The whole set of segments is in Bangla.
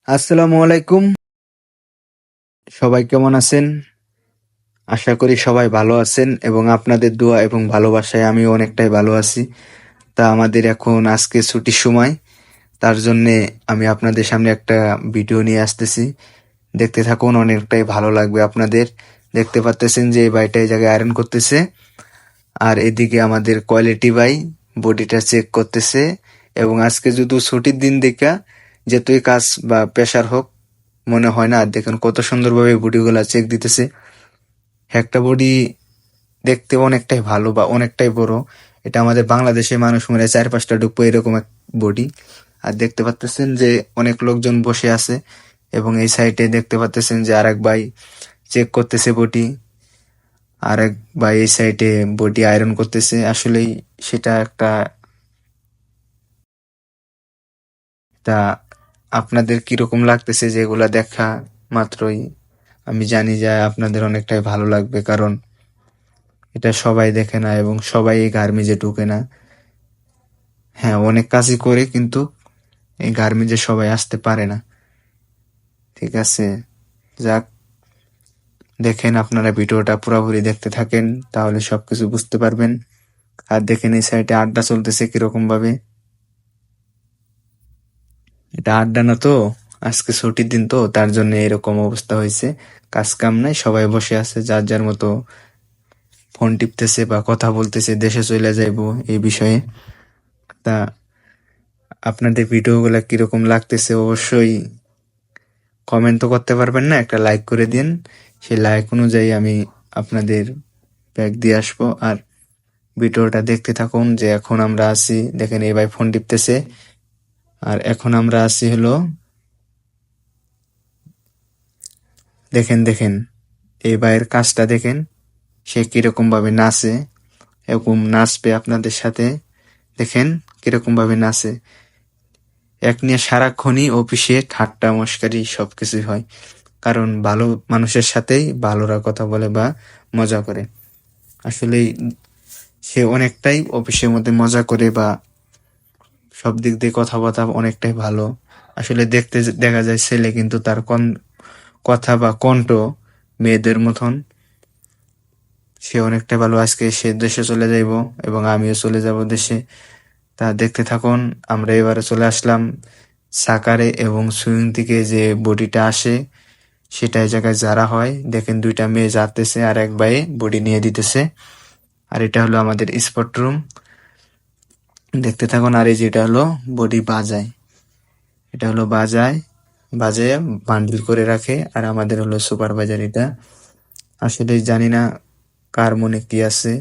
আসসালামু আলাইকুম। সবাই কেমন আছেন? আশা করি সবাই ভালো আছেন এবং আপনাদের দোয়া এবং ভালোবাসায় আমিও অনেকটাই ভালো আছি। তা আমাদের এখন আজকে ছুটির সময়। তার জন্যে আমি আপনাদের সামনে একটা ভিডিও নিয়ে আসতেছি। দেখতে থাকুন, অনেকটাই ভালো লাগবে আপনাদের। দেখতে পারতেছেন যে এই ভাইটা এই জায়গায় আয়রন করতেছে। আর এদিকে আমাদের কোয়ালিটি ভাই বডিটা চেক করতেছে। এবং আজকে যদি ছুটির দিন দেখা যেতই কাজ বা প্রেশার হোক মনে হয় না। আর দেখুন কত সুন্দরভাবে বডিগুলা চেক দিতেছে। একটা বডি দেখতে অনেকটাই ভালো বা অনেকটাই বড়। এটা আমাদের বাংলাদেশে মানুষ মনে হয় 4-5টা ঢুকবো এরকম এক বডি। আর দেখতে পাচ্তেছেন যে অনেক লোকজন বসে আছে এবং এই সাইডে দেখতে পাচ্তেছেন যে আরেক ভাই চেক করতেছে বডি। আরেক ভাই এই সাইডে বডি আয়রন করতেছে। আসলেই সেটা একটা তা আপনাদের কিরকম লাগতেছে যেগুলা দেখা মাত্রই? আমি জানি যে আপনাদের অনেকটাই ভালো লাগবে, কারণ এটা সবাই দেখে না এবং সবাই এই গার্মেন্টে ঢুকে না। হ্যাঁ, অনেক কাজই করে কিন্তু এই গার্মেন্টে সবাই আসতে পারে না। ঠিক আছে, যাক, দেখেন আপনারা ভিডিওটা পুরোপুরি দেখতে থাকেন, তাহলে সবকিছু বুঝতে পারবেন। আর দেখেন এই সাইডে আড্ডা চলতেছে কিরকম ভাবে। এটা আড্ডা না তো, আজকে ছুটির দিন তো তার জন্য এরকম অবস্থা হয়েছে। কাজ কাম নাই, সবাই বসে আছে যার যার মতো ফোন টিপতেছে বা কথা বলতেছে দেশে চলে যাইবো এই বিষয়ে। তা আপনাদের ভিডিওগুলা কিরকম লাগতেছে অবশ্যই কমেন্ট তো করতে পারবেন না, একটা লাইক করে দিন। সেই লাইক অনুযায়ী আমি আপনাদের ব্যাগ দিয়ে আসবো। আর ভিডিওটা দেখতে থাকুন যে এখন আমরা আছি, দেখেন এই ভাই ফোন টিপতেছে। আর এখন আমরা আছি হলো, দেখেন দেখেন এই ভাইয়ের কাজটা দেখেন, সে কিরকম ভাবে নাচে। এরকম নাচবে আপনাদের সাথে, দেখেন কিরকম ভাবে নাচে। এক নিয়ে সারাক্ষণই অফিসে ঠাট্টা মশকারি সবকিছুই হয়, কারণ ভালো মানুষের সাথেই ভালোরা কথা বলে বা মজা করে। আসলেই সে অনেকটাই অফিসের মধ্যে মজা করে বা সব দিক দিয়ে কথাবার্তা অনেকটাই ভালো। আসলে দেখতে দেখা যায় ছেলে, কিন্তু তার কথা বা কণ্ঠ মেয়েদের মতন। সে অনেকটাই ভালো। আজকে সে দেশে চলে যাইব এবং আমিও চলে যাব দেশে। তা দেখতে থাকুন। আমরা এবারে চলে আসলাম সাকারে এবং সুইং থেকে যে বডিটা আসে সেটা এই জায়গায় যারা হয়। দেখেন 2টা মেয়ে যাতেছে আর এক ভাই বডি নিয়ে দিতেছে। আর এটা হলো আমাদের স্পট রুম, দেখতে থাকুন। আর এই যেটা হলো বডি বাজায়, এটা হলো বাজায়, বাজায় বান্ডিল করে রাখে। আর আমাদের হলো সুপারভাইজার। এটা আসলে জানি না কার মনে কি আছে,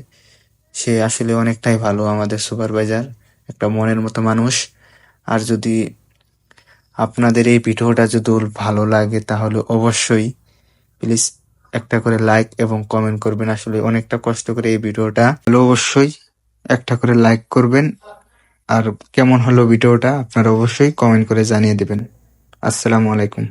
সে আসলে অনেকটাই ভালো আমাদের সুপারভাইজার, একটা মনের মতো মানুষ। আর যদি আপনাদের এই ভিডিওটা যদি ভালো লাগে তাহলে অবশ্যই প্লিজ একটা করে লাইক এবং কমেন্ট করবেন। আসলে অনেকটা কষ্ট করে এই ভিডিওটা হলো, অবশ্যই একটা করে লাইক করবেন। আর কেমন হলো ভিডিওটা আপনারা অবশ্যই কমেন্ট করে জানিয়ে দেবেন। আসসালামু আলাইকুম।